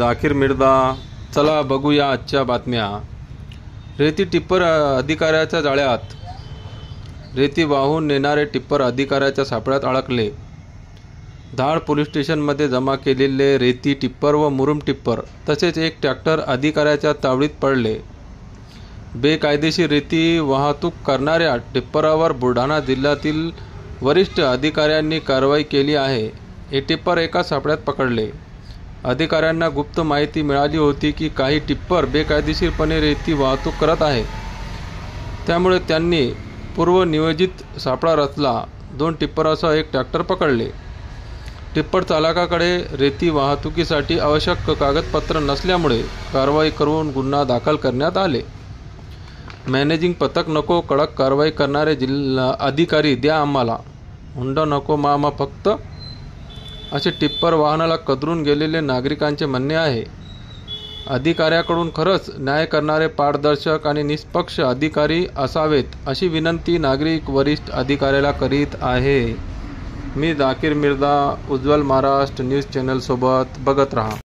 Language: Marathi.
जाकीर मिर्दा। चला बघूया आजच्या बातम्या। रेती टिप्पर अधिकाऱ्याच्या जाळ्यात। रेती वाहून नेणारे टिप्पर अधिकाऱ्याच्या सापळ्यात अडकले। धाड पोलीस स्टेशनमध्ये जमा केलेले रेती टिप्पर व मुरुम टिप्पर तसेच एक ट्रॅक्टर अधिकाऱ्याच्या तावडीत पडले। बेकायदेशीर रेती वाहतूक करणाऱ्या टिप्परावर बुलढाणा जिल्ह्यातील वरिष्ठ अधिकाऱ्यांनी कारवाई केली आहे। हे टिप्पर एका सापळ्यात पकडले। अधिकाऱ्यांना गुप्त माहिती मिळाली होती की काही टिप्पर बेकायदेशीरपणे रेती वाहतूक करत आहे। त्यामुळे त्यांनी पूर्वनियोजित सापळा रचला। 2 टिप्परासह एक ट्रॅक्टर पकडले। टिप्पर चालकाकडे रेती वाहतुकीसाठी आवश्यक कागदपत्र नसल्यामुळे कारवाई करून गुन्हा दाखल करण्यात आले। मॅनेजिंग पथक नको, कडक कारवाई करणारे जिल्हा अधिकारी द्या आम्हाला, हुंडा नको मामा फक्त, असे टिप्पर वाहनाला कदरून गेलेले नागरिकांचे म्हणणे आहे। अधिकाऱ्याकडून खरंच न्याय करणारे पारदर्शक आणि निष्पक्ष अधिकारी असावेत अशी विनंती नागरिक वरिष्ठ अधिकाऱ्याला करीत आहे। मी जाकीर मिर्दा, उज्ज्वल महाराष्ट्र न्यूज चॅनल सोबत बघत रहा।